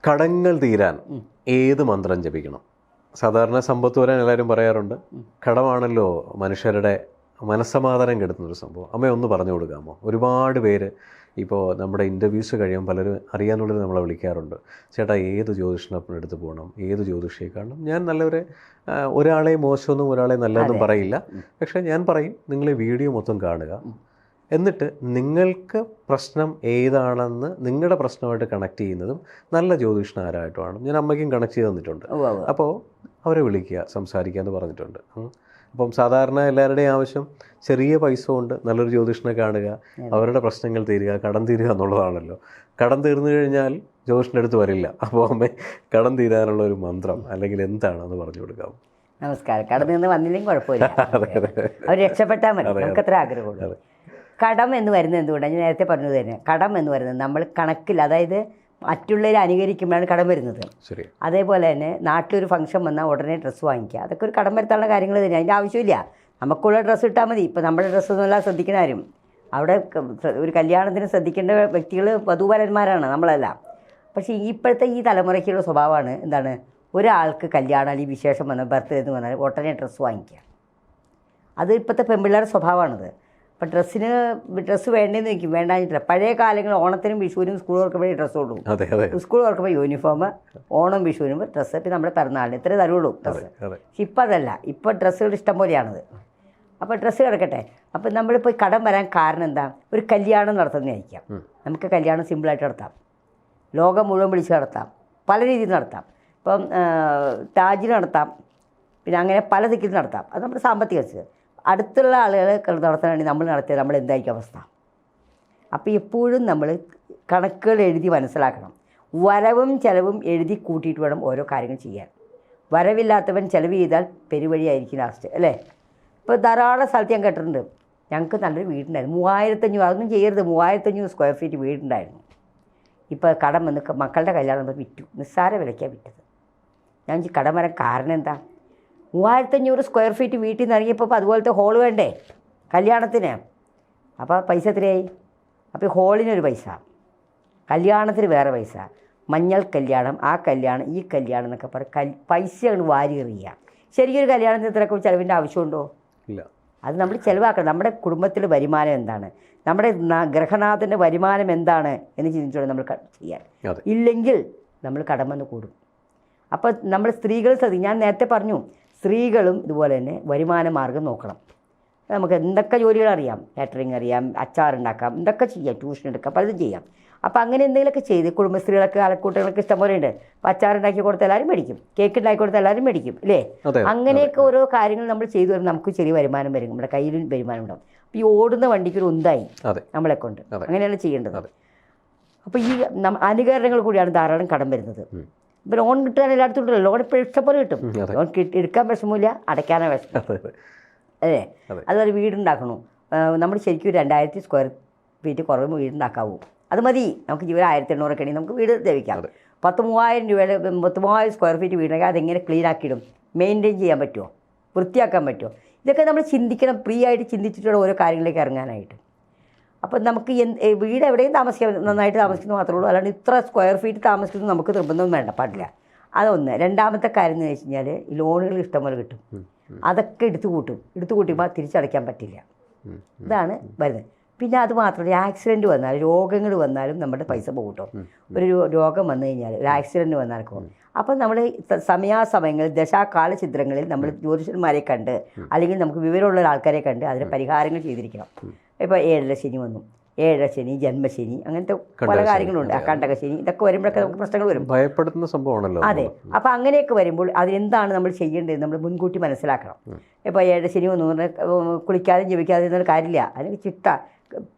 കടങ്ങൾ തീരാൻ ഏത് മന്ത്രം ജപിക്കണം? സാധാരണ സമ്പത്ത് വരാൻ എല്ലാവരും പറയാറുണ്ട്. കടമാണല്ലോ മനുഷ്യരുടെ മനസ്സമാധാനം കെടുത്തുന്നൊരു സംഭവം. അമ്മ ഒന്ന് പറഞ്ഞു കൊടുക്കാമോ? ഒരുപാട് പേര് ഇപ്പോൾ നമ്മുടെ ഇൻ്റർവ്യൂസ് കഴിയുമ്പോൾ പലരും അറിയാനുള്ളത് നമ്മളെ വിളിക്കാറുണ്ട്. ചേട്ടാ ഏത് ജ്യോതിഷനൊപ്പം എടുത്ത് പോകണം, ഏത് ജ്യോതിഷിയെ കാണണം? ഞാൻ നല്ലവരെ ഒരാളെ മോശമൊന്നും ഒരാളെ നല്ലതൊന്നും പറയില്ല. പക്ഷേ ഞാൻ പറയും, നിങ്ങൾ ഈ വീഡിയോ മൊത്തം കാണുക, എന്നിട്ട് നിങ്ങൾക്ക് പ്രശ്നം ഏതാണെന്ന് നിങ്ങളുടെ പ്രശ്നമായിട്ട് കണക്ട് ചെയ്യുന്നതും നല്ല ജ്യോതിഷനാരായിട്ടുമാണ്. ഞാൻ അമ്മയ്ക്കും കണക്ട് ചെയ്ത് തന്നിട്ടുണ്ട്. അപ്പോൾ അവരെ വിളിക്കുക, സംസാരിക്കുക എന്ന് പറഞ്ഞിട്ടുണ്ട്. അപ്പം സാധാരണ എല്ലാവരുടെയും ആവശ്യം ചെറിയ പൈസ കൊണ്ട് നല്ലൊരു ജ്യോതിഷനെ കാണുക, അവരുടെ പ്രശ്നങ്ങൾ തീരുക, കടം തീരുക എന്നുള്ളതാണല്ലോ. കടം തീർന്നു കഴിഞ്ഞാൽ ജ്യോതിഷൻ്റെ അടുത്ത് വരില്ല. അപ്പോൾ അമ്മ കടം തീരാനുള്ള ഒരു മന്ത്രം അല്ലെങ്കിൽ എന്താണെന്ന് പറഞ്ഞു കൊടുക്കാമോ? നമസ്കാരം. കടം നിന്ന് വന്നില്ലെങ്കിൽ കുഴപ്പമില്ല, അവർ രക്ഷപ്പെട്ടാൽ മതി, നമുക്ക് അത്ര ആഗ്രഹമുള്ളൂ. കടം എന്ന് വരുന്നത് എന്തുകൊണ്ടാണ്? ഞാൻ നേരത്തെ പറഞ്ഞത് തന്നെ, കടം എന്ന് പറയുന്നത് നമ്മൾ കണക്കിൽ, അതായത് മറ്റുള്ളവരെ അനുകരിക്കുമ്പോഴാണ് കടം വരുന്നത്. അതേപോലെ തന്നെ നാട്ടിലൊരു ഫംഗ്ഷൻ വന്നാൽ ഉടനെ ഡ്രസ്സ് വാങ്ങിക്കുക, അതൊക്കെ ഒരു കടം വരുത്താനുള്ള കാര്യങ്ങൾ തന്നെയാണ്. അതിൻ്റെ ആവശ്യമില്ല, നമുക്കുള്ള ഡ്രസ്സ് ഇട്ടാൽ മതി. ഇപ്പോൾ നമ്മുടെ ഡ്രസ്സൊന്നുമല്ല ശ്രദ്ധിക്കുന്ന ആരും. അവിടെ ഒരു കല്യാണത്തിന് ശ്രദ്ധിക്കേണ്ട വ്യക്തികൾ വധൂവരന്മാരാണ്, നമ്മളല്ല. പക്ഷേ ഇപ്പോഴത്തെ ഈ തലമുറയ്ക്കുള്ള സ്വഭാവമാണ് എന്താണ്, ഒരാൾക്ക് കല്യാണം അല്ലെങ്കിൽ വിശേഷം വന്നാൽ ബർത്ത്ഡേ എന്ന് പറഞ്ഞാൽ ഉടനെ ഡ്രസ്സ് വാങ്ങിക്കുക. അത് ഇപ്പോഴത്തെ പെൺപിള്ളേരുടെ സ്വഭാവമാണിത്. അപ്പോൾ ഡ്രസ്സ് വേണ്ടതെന്ന് വയ്ക്കും, വേണ്ടാഞ്ഞിട്ടില്ല. പഴയ കാലങ്ങളിൽ ഓണത്തിനും വിഷുവിനും സ്കൂൾ തുറക്കുമ്പോഴേ ഡ്രസ്സ് കൊള്ളൂ. സ്കൂൾ തുറക്കുമ്പോൾ യൂണിഫോം, ഓണം വിഷുവിനും ഡ്രസ്സ്, പിന്നെ നമ്മുടെ പിറന്നാളിന് ഇത്രേ തരുള്ളൂ ഡ്രസ്സ്. പക്ഷെ ഇപ്പം അതല്ല, ഇപ്പോൾ ഡ്രസ്സുകൾ ഇഷ്ടം പോലെയാണത്. അപ്പോൾ ഡ്രസ്സ് കിടക്കട്ടെ. അപ്പം നമ്മളിപ്പോൾ കടം വരാൻ കാരണം എന്താ? ഒരു കല്യാണം നടത്തുന്നതായിരിക്കാം. നമുക്ക് കല്യാണം സിമ്പിളായിട്ട് നടത്താം, ലോകം മുഴുവൻ വിളിച്ച് നടത്താം, പല രീതിയിൽ നടത്താം. ഇപ്പം താജിൽ നടത്താം, പിന്നെ അങ്ങനെ പല ദിക്കിൽ നടത്താം. അത് നമ്മുടെ സാമ്പത്തിക വെച്ച് അടുത്തുള്ള ആളുകൾ നടത്താൻ വേണ്ടി നമ്മൾ നടത്തിയാൽ നമ്മൾ എന്തായിരിക്കും അവസ്ഥ? അപ്പോൾ എപ്പോഴും നമ്മൾ കണക്കുകൾ എഴുതി മനസ്സിലാക്കണം. വരവും ചിലവും എഴുതി കൂട്ടിയിട്ട് വേണം ഓരോ കാര്യങ്ങൾ ചെയ്യാൻ. വരവില്ലാത്തവൻ ചിലവ് ചെയ്താൽ പെരുവഴിയായിരിക്കും ലാസ്റ്റ്, അല്ലേ? ഇപ്പോൾ ധാരാളം സ്ഥലത്ത് ഞാൻ കേട്ടിട്ടുണ്ട്, ഞങ്ങൾക്ക് നല്ലൊരു വീടുണ്ടായിരുന്നു, 3500, അതൊന്നും ചെയ്യരുത്, 3500 സ്ക്വയർ ഫീറ്റ് വീടുണ്ടായിരുന്നു. ഇപ്പോൾ കടം വന്ന് മക്കളുടെ കല്യാണം വിറ്റു, നിസ്സാര വിലയ്ക്കാണ് വിറ്റത്. ഞാൻ കടം വരാൻ കാരണം എന്താ? 3500 സ്ക്വയർ ഫീറ്റ് വീട്ടിൽ നിന്ന് ഇറങ്ങിയപ്പോൾ അതുപോലത്തെ ഹോൾ വേണ്ടേ കല്യാണത്തിന്? അപ്പോൾ പൈസ എത്രയായി? അപ്പോൾ ഹോളിനൊരു പൈസ, കല്യാണത്തിന് വേറെ പൈസ, മഞ്ഞൾ കല്യാണം, ആ കല്യാണം, ഈ കല്യാണം എന്നൊക്കെ പറഞ്ഞ് പൈസ അങ്ങ് വാരി എറിയുക. ശരിക്കൊരു കല്യാണത്തിന് ഇത്രയൊക്കെ ചിലവിൻ്റെ ആവശ്യമുണ്ടോ? ഇല്ല. അത് നമ്മൾ ചിലവാക്കണം. നമ്മുടെ കുടുംബത്തിലെ വരുമാനം എന്താണ്, നമ്മുടെ ഗ്രഹനാഥൻ്റെ വരുമാനം എന്താണ് എന്ന് ചിന്തിച്ചുകൊണ്ട് നമ്മൾ ചെയ്യാൻ. ഇല്ലെങ്കിൽ നമ്മൾ കടം വന്ന് കൂടും. അപ്പോൾ നമ്മൾ സ്ത്രീകൾ ഞാൻ നേരത്തെ പറഞ്ഞു, സ്ത്രീകളും ഇതുപോലെ തന്നെ വരുമാന മാർഗ്ഗം നോക്കണം. നമുക്ക് എന്തൊക്കെ ജോലികൾ അറിയാം, കാറ്ററിങ് അറിയാം, അച്ചാറുണ്ടാക്കാം, എന്തൊക്കെ ചെയ്യാം, ട്യൂഷൻ എടുക്കാം, പലതും ചെയ്യാം. അപ്പോൾ അങ്ങനെ എന്തെങ്കിലുമൊക്കെ ചെയ്ത് കുടുംബസ്ത്രീകളൊക്കെ അലക്കൂട്ടങ്ങളൊക്കെ ഇഷ്ടംപോലെ ഉണ്ട്. അപ്പോൾ അച്ചാറുണ്ടാക്കി കൊടുത്താൽ എല്ലാവരും മേടിക്കും, കേക്ക് ഉണ്ടാക്കി കൊടുത്താൽ എല്ലാവരും മേടിക്കും, അല്ലേ? അങ്ങനെയൊക്കെ ഓരോ കാര്യങ്ങൾ നമ്മൾ ചെയ്തു വരുമ്പോൾ നമുക്ക് ചെറിയ വരുമാനം വരും, നമ്മുടെ കയ്യിലും വരുമാനം ഉണ്ടാവും. അപ്പോൾ ഈ ഓടുന്ന വണ്ടിക്ക് ഒരു ഉന്തായി നമ്മളെ കൊണ്ട്, അങ്ങനെയാണ് ചെയ്യേണ്ടത്. അപ്പോൾ ഈ അനുകരണങ്ങൾ കൂടിയാണ് ധാരാളം കടം വരുന്നത്. ഇപ്പോൾ ലോൺ കിട്ടാൻ എല്ലായിടത്തും ഉണ്ടല്ലോ, ലോൺ ഇപ്പോൾ ഇഷ്ടംപോലെ കിട്ടും. ലോൺ എടുക്കാൻ വിഷമമില്ല, അടയ്ക്കാനോ വിഷമം, അല്ലേ? അതുപോലെ വീടുണ്ടാക്കണു, നമ്മൾ ശരിക്കും 2000 സ്ക്വയർ ഫീറ്റ് കുറവ് വീടുണ്ടാക്കാവൂ, അത് മതി. നമുക്ക് ജീവിതം 1800 ഒക്കെ ആണെങ്കിൽ നമുക്ക് വീട് ലഭിക്കാം. 10,000 രൂപയുടെ 10,000 സ്ക്വയർ ഫീറ്റ് വീടുണ്ടെങ്കിൽ അതെങ്ങനെ ക്ലീൻ ആക്കിയിടും, മെയിൻറ്റെയിൻ ചെയ്യാൻ പറ്റുമോ, വൃത്തിയാക്കാൻ പറ്റുമോ? ഇതൊക്കെ നമ്മൾ ചിന്തിക്കണം, ഫ്രീ ആയിട്ട് ചിന്തിച്ചിട്ടുള്ള ഓരോ കാര്യങ്ങളിലേക്ക് ഇറങ്ങാനായിട്ട്. അപ്പം നമുക്ക് വീട് എവിടെയും താമസിക്കാൻ, നന്നായിട്ട് താമസിക്കുന്നത് മാത്രമേ ഉള്ളൂ, അല്ലാണ്ട് ഇത്ര സ്ക്വയർ ഫീറ്റ് താമസിക്കുന്നത് നമുക്ക് നിർബന്ധം വേണ്ട, പാടില്ല. അതൊന്ന്. രണ്ടാമത്തെ കാര്യം എന്ന് വെച്ച് കഴിഞ്ഞാൽ ഈ ലോണുകൾ ഇഷ്ടംപോലെ കിട്ടും, അതൊക്കെ എടുത്തു കൂട്ടുമ്പോൾ തിരിച്ചടയ്ക്കാൻ പറ്റില്ല. ഇതാണ് വരുന്നത്. പിന്നെ അത് മാത്രമല്ല, ആക്സിഡൻറ്റ് വന്നാലും രോഗങ്ങൾ വന്നാലും നമ്മുടെ പൈസ പോകും കേട്ടോ. ഒരു രോഗം വന്നു കഴിഞ്ഞാൽ, ഒരു ആക്സിഡൻറ്റ് വന്നാൽ പോകും. അപ്പം നമ്മൾ സമയാസമയങ്ങളിൽ ദശാകാല ചിത്രങ്ങളിൽ നമ്മൾ ജ്യോതിഷന്മാരെ കണ്ട്, അല്ലെങ്കിൽ നമുക്ക് വിവരമുള്ള ആൾക്കാരെ കണ്ട് അതിന് പരിഹാരങ്ങൾ ചെയ്തിരിക്കണം. ഇപ്പോൾ 7 ശനി വന്നു, 7 ശനി, ജന്മശനി, അങ്ങനത്തെ പല കാര്യങ്ങളുണ്ട്, കണ്ടകശനി, ഇതൊക്കെ വരുമ്പോഴൊക്കെ നമുക്ക് പ്രശ്നങ്ങൾ വരും, ഭയപ്പെടുന്ന സംഭവമാണല്ലോ. അതെ. അപ്പോൾ അങ്ങനെയൊക്കെ വരുമ്പോൾ അതിനെന്താണ് നമ്മൾ ചെയ്യേണ്ടത് നമ്മൾ മുൻകൂട്ടി മനസ്സിലാക്കണം. ഇപ്പോൾ 7 ശനി വന്നു പറഞ്ഞാൽ കുളിക്കാതെയും ജപിക്കാതെയും എന്നൊരു കാര്യമില്ല. അതിന് ചിട്ട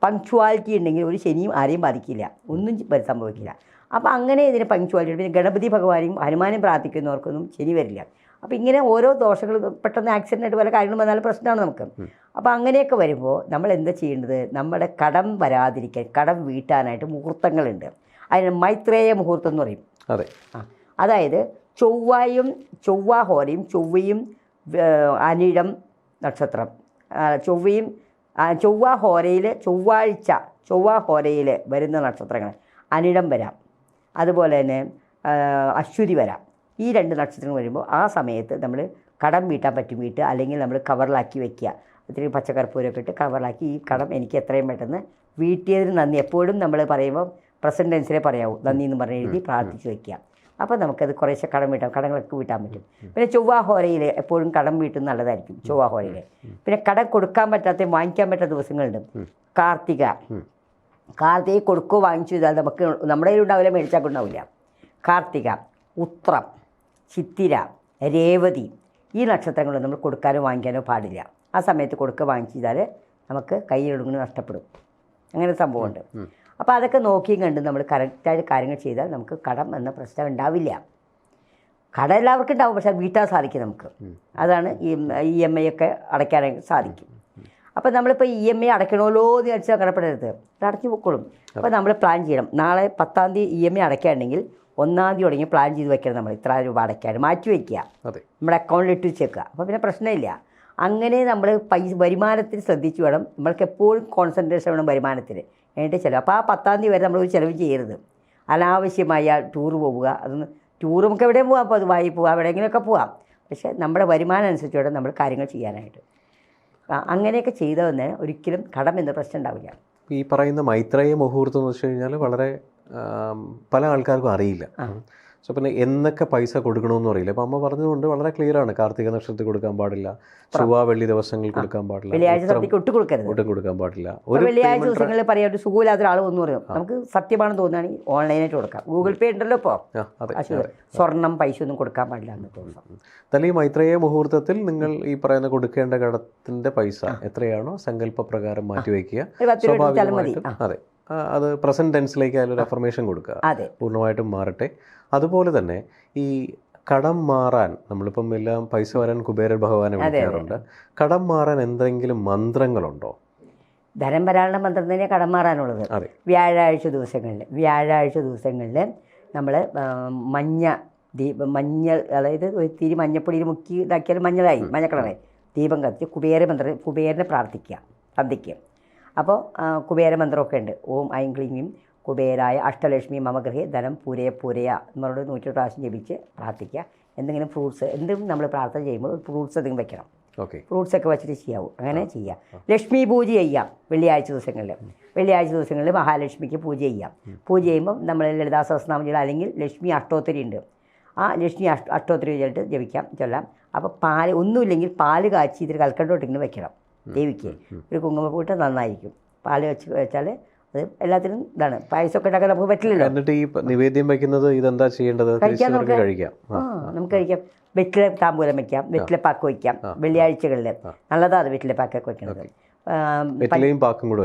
പങ്ക്ച്വാലിറ്റി ഉണ്ടെങ്കിൽ ഒരു ശനിയും ആരെയും ബാധിക്കില്ല, ഒന്നും സംഭവിക്കില്ല. അപ്പോൾ അങ്ങനെ ഇതിന് പങ്ക്ച്വാലിറ്റി. പിന്നെ ഗണപതി ഭഗവാനെയും ഹനുമാനെയും പ്രാർത്ഥിക്കുന്നവർക്കൊന്നും ശനി വരില്ല. അപ്പോൾ ഇങ്ങനെ ഓരോ ദോഷങ്ങൾ, പെട്ടെന്ന് ആക്സിഡൻ്റ് പല കാര്യങ്ങളും വന്നാലും പ്രശ്നമാണ് നമുക്ക്. അപ്പോൾ അങ്ങനെയൊക്കെ വരുമ്പോൾ നമ്മൾ എന്താ ചെയ്യേണ്ടത്? നമ്മുടെ കടം വരാതിരിക്കാൻ, കടം വീട്ടാനായിട്ട് മുഹൂർത്തങ്ങളുണ്ട്. അതിന് മൈത്രേയ മുഹൂർത്തം എന്ന് പറയും. അതെ. അതായത് ചൊവ്വാഹോരയും ചൊവ്വയും അനിഴം നക്ഷത്രം, ചൊവ്വാഹോരയിൽ ചൊവ്വാഴ്ച ചൊവ്വാഹോരയിൽ വരുന്ന നക്ഷത്രങ്ങൾ അനിഴം വരാം. അതുപോലെ തന്നെ അശ്വതി വരാം. ഈ 2 നക്ഷത്രങ്ങൾ വരുമ്പോൾ ആ സമയത്ത് നമ്മൾ കടം വീട്ടാൻ പറ്റും വീട്ടുക, അല്ലെങ്കിൽ നമ്മൾ കവറിലാക്കി വെക്കുക. ഇത്തിരി പച്ചക്കർപ്പൂരമൊക്കെ ഇട്ട് കവറിലാക്കി ഈ കടം എനിക്ക് എത്രയും പെട്ടെന്ന് വീട്ടിയതിന് നന്ദി. എപ്പോഴും നമ്മൾ പറയുമ്പോൾ പ്രസൻറ്റ് ടെൻസിലേ പറയാവൂ, നന്ദി എന്ന് പറഞ്ഞ് എഴുതി പ്രാർത്ഥിച്ച് വയ്ക്കുക. അപ്പോൾ നമുക്കത് കുറേശ്ശെ കടം വീട്ടാം, കടങ്ങളൊക്കെ വീട്ടാൻ പറ്റും. പിന്നെ ചൊവ്വാഹോരയിൽ എപ്പോഴും കടം വീട്ടുന്നത് നല്ലതായിരിക്കും. ചൊവ്വാഹോരയിൽ പിന്നെ കടം കൊടുക്കാൻ പറ്റാത്ത വാങ്ങിക്കാൻ പറ്റാത്ത ദിവസങ്ങളുണ്ട്. കാർത്തിക കൊടുക്കുകയോ വാങ്ങിച്ചു ചെയ്താൽ നമുക്ക് നമ്മുടെ കയ്യിൽ ഉണ്ടാവില്ല, മേടിച്ചാൽ ഉണ്ടാവില്ല. കാർത്തിക, ഉത്രം, ചിത്തിര, രേവതി ഈ നക്ഷത്രങ്ങൾ നമ്മൾ കൊടുക്കാനോ വാങ്ങിക്കാനോ പാടില്ല. ആ സമയത്ത് കൊടുക്കുക വാങ്ങിച്ചു ചെയ്താൽ നമുക്ക് കയ്യിലൊടുങ്ങുന്നത് നഷ്ടപ്പെടും. അങ്ങനെ സംഭവമുണ്ട്. അപ്പോൾ അതൊക്കെ നോക്കിയും കണ്ട് നമ്മൾ കറക്റ്റായിട്ട് കാര്യങ്ങൾ ചെയ്താൽ നമുക്ക് കടം എന്ന പ്രശ്നം ഉണ്ടാവില്ല. കടം എല്ലാവർക്കും ഉണ്ടാവും, പക്ഷേ വീട്ടാൻ സാധിക്കും നമുക്ക്. അതാണ് EMI ഒക്കെ അടയ്ക്കാനായിട്ട് സാധിക്കും. അപ്പോൾ നമ്മളിപ്പോൾ EMI അടയ്ക്കണമല്ലോ എന്ന് വിചാരിച്ചാൽ കടപ്പെടരുത്, അത് അടച്ചു പൊക്കോളും. അപ്പോൾ നമ്മൾ പ്ലാൻ ചെയ്യണം. നാളെ 10-ാം തീയതി EMI അടയ്ക്കുകയാണെങ്കിൽ 1-ാം തീയതി തുടങ്ങി പ്ലാൻ ചെയ്ത് വെക്കണം. നമ്മൾ ഇത്ര രൂപ അടയ്ക്കാൻ മാറ്റി വയ്ക്കുക, നമ്മുടെ അക്കൗണ്ടിൽ ഇട്ട് വെച്ചേക്കുക. അപ്പോൾ പിന്നെ പ്രശ്നമില്ല. അങ്ങനെ നമ്മൾ വരുമാനത്തിന് ശ്രദ്ധിച്ച് വേണം. നമ്മൾക്ക് എപ്പോഴും കോൺസെൻട്രേഷൻ വേണം വരുമാനത്തിന് വേണ്ടി ചിലവ്. അപ്പോൾ ആ 10-ാം തീയതി വരെ നമ്മളൊരു ചിലവ് ചെയ്യരുത്. അനാവശ്യമായ ടൂർ പോവുക, അതൊന്ന് ടൂർ നമുക്ക് എവിടെയും പോകാം, അപ്പോൾ അത് വായി പോവാം, എവിടെയെങ്കിലുമൊക്കെ പോവാം. പക്ഷേ നമ്മുടെ വരുമാനം അനുസരിച്ച് വേണം നമ്മൾ കാര്യങ്ങൾ ചെയ്യാനായിട്ട്. അങ്ങനെയൊക്കെ ചെയ്തവന്ന് ഒരിക്കലും കടം എന്ന പ്രശ്നം ഉണ്ടാവില്ല. ഈ പറയുന്ന മൈത്രേയ മുഹൂർത്തം എന്ന് വെച്ച് കഴിഞ്ഞാൽ വളരെ പല ആൾക്കാർക്കും അറിയില്ല. സോ പിന്നെ എന്നൊക്കെ പൈസ കൊടുക്കണമെന്നും അറിയില്ല. അപ്പോൾ അമ്മ പറഞ്ഞതുകൊണ്ട് വളരെ ക്ലിയർ ആണ്. കാർത്തിക നക്ഷത്രത്തിൽ കൊടുക്കാൻ പാടില്ല, ചൊവ്വ വെള്ളി ദിവസങ്ങളിൽ കൊടുക്കാൻ പാടില്ല, വെള്ളിയാഴ്ച ഒട്ടും കൊടുക്കാൻ പാടില്ല. വെള്ളിയാഴ്ച ദിവസങ്ങളിൽ പറയാൻ ഒരു സുഖമില്ലാത്ത ഒരാൾ ഒന്നും പറയും, നമുക്ക് സത്യമാണെന്ന് തോന്നുകയാണെങ്കിൽ ഓൺലൈനായിട്ട് കൊടുക്കാം. ഗൂഗിൾ പേ ഉണ്ടല്ലോ ഇപ്പോൾ. സ്വർണം പൈസ ഒന്നും കൊടുക്കാൻ പാടില്ല അന്നത്തെ ദിവസം. എന്നാൽ ഈ മൈത്രേയ മുഹൂർത്തത്തിൽ നിങ്ങൾ ഈ പറയുന്ന കൊടുക്കേണ്ട കടത്തിൻ്റെ പൈസ എത്രയാണോ സങ്കല്പപ്രകാരം മാറ്റിവെക്കുക. സ്വാഭാവികമായിട്ടും അതെ, അത് പ്രസന്റ് ടെൻസിലേക്ക് അതിലൊരു അഫർമേഷൻ കൊടുക്കുക, പൂർണ്ണമായിട്ടും മാറട്ടെ. അതുപോലെ തന്നെ ഈ കടം മാറാൻ നമ്മളിപ്പം എല്ലാം പൈസ വരാൻ കുബേര ഭഗവാനെ വിളിക്കാറുണ്ട്. കടം മാറാൻ എന്തെങ്കിലും മന്ത്രങ്ങളുണ്ടോ? ധനം വരാനുള്ള മന്ത്രം തന്നെ കടം മാറാനുള്ളത്. വ്യാഴാഴ്ച ദിവസങ്ങളിൽ നമ്മൾ മഞ്ഞൾ, അതായത് ഒരു തിരി മഞ്ഞപ്പൊടിയിൽ മുക്കി ഇതാക്കിയാൽ മഞ്ഞ കളറായി ദീപം കത്തിച്ച് കുബേരനെ പ്രാർത്ഥിക്കുക സന്ധിക്കുക. അപ്പോൾ കുബേരമന്ത്രമൊക്കെ ഉണ്ട്. ഓം ഐം ക്ലീം കുബേരായ അഷ്ടലക്ഷ്മി മമഗ്രഹേ ധനം പൂരയ എന്നോട് 108 പ്രാവശ്യം ജപിച്ച് പ്രാർത്ഥിക്കുക. എന്തെങ്കിലും ഫ്രൂട്ട്സ് എന്തെങ്കിലും നമ്മൾ പ്രാർത്ഥന ചെയ്യുമ്പോൾ ഫ്രൂട്ട്സ് എന്തെങ്കിലും വെക്കണം. ഫ്രൂട്ട്സൊക്കെ വെച്ചിട്ട് ചെയ്യാവൂ. അങ്ങനെ ചെയ്യാം. ലക്ഷ്മി പൂജ ചെയ്യാം വെള്ളിയാഴ്ച ദിവസങ്ങളിൽ മഹാലക്ഷ്മിക്ക് പൂജ ചെയ്യാം. പൂജ ചെയ്യുമ്പോൾ നമ്മൾ ലളിതാ സഹസ്രനാമം ചൊല്ലാം, അല്ലെങ്കിൽ ലക്ഷ്മി അഷ്ടോത്തരി ഉണ്ട്. ആ ലക്ഷ്മി അഷ്ടോത്തരി ചൊല്ലിട്ട് ചൊല്ലാം. അപ്പോൾ പാല് ഒന്നുമില്ലെങ്കിൽ പാല് കാച്ചി ഇതിൽ കൽക്കണ്ടോട്ടിങ്ങനെ വെക്കണം. ദേവിക്ക് ഒരു കുങ്കുമപ്പൂട്ട് നന്നായിരിക്കും. പാല് വെച്ചാൽ അത് എല്ലാത്തിനും ഇതാണ്. പായസമൊക്കെ ഉണ്ടാക്കാൻ നമുക്ക് പറ്റില്ലല്ലോ. എന്നിട്ട് ഈ നിവേദ്യം വെക്കുന്നത് ഇതെന്താ ചെയ്യേണ്ടത്? നമുക്ക് കഴിക്കാം. വെറ്റില താമ്പൂലം വെക്കാം, വെറ്റില പാക്ക് വയ്ക്കാം. വെള്ളിയാഴ്ചകളിൽ നല്ലതാണ് വെറ്റില പാക്കൊക്കെ വെക്കുന്നത്. വെറ്റിലയും പാക്കും കൂടെ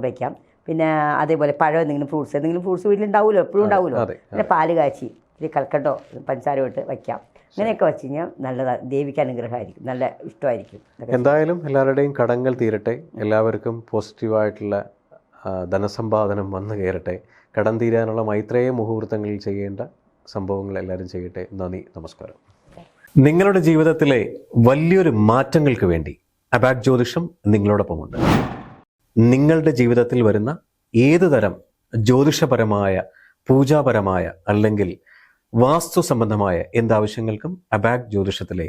വയ്ക്കാം. പിന്നെ അതേപോലെ പഴം എന്തെങ്കിലും ഫ്രൂട്ട്സ് വീട്ടിലുണ്ടാവുമല്ലോ, എപ്പോഴും ഉണ്ടാവുമല്ലോ. പിന്നെ പാല് കാച്ചി ഇത്തിരി കൽക്കണ്ടോ പഞ്ചസാര ഇട്ട് വയ്ക്കാം. അങ്ങനെയൊക്കെ വെച്ച് കഴിഞ്ഞാൽ നല്ലതാണ്. ദേവിക്ക് അനുഗ്രഹമായിരിക്കും, നല്ല ഇഷ്ടമായിരിക്കും. എന്തായാലും എല്ലാവരുടെയും കടങ്ങൾ തീരട്ടെ, എല്ലാവർക്കും പോസിറ്റീവായിട്ടുള്ള ധനസമ്പാദനം വന്നു കയറട്ടെ. കടം തീരാനുള്ള മൈത്രേയ മുഹൂർത്തങ്ങളിൽ ചെയ്യേണ്ട സംഭവങ്ങൾ എല്ലാവരും ചെയ്യട്ടെ. നന്ദി, നമസ്കാരം. നിങ്ങളുടെ ജീവിതത്തിലെ വലിയൊരു മാറ്റങ്ങൾക്ക് വേണ്ടി അബാക് ജ്യോതിഷം നിങ്ങളോടൊപ്പമുണ്ട്. നിങ്ങളുടെ ജീവിതത്തിൽ വരുന്ന ഏതു തരം ജ്യോതിഷപരമായ, പൂജാപരമായ അല്ലെങ്കിൽ വാസ്തു സംബന്ധമായ എന്താവശ്യങ്ങൾക്കും അബാക് ജ്യോതിഷത്തിലെ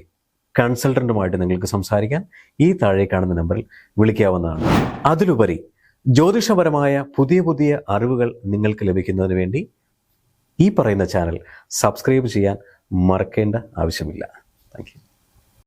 കൺസൾട്ടൻറ്റുമായിട്ട് നിങ്ങൾക്ക് സംസാരിക്കാൻ ഈ താഴെ കാണുന്ന നമ്പറിൽ വിളിക്കാവുന്നതാണ്. അതിലുപരി ജ്യോതിഷപരമായ പുതിയ അറിവുകൾ നിങ്ങൾക്ക് ലഭിക്കുന്നതിന് വേണ്ടി ഈ പറയുന്ന ചാനൽ സബ്സ്ക്രൈബ് ചെയ്യാൻ മറക്കേണ്ട ആവശ്യമില്ല. Thank you.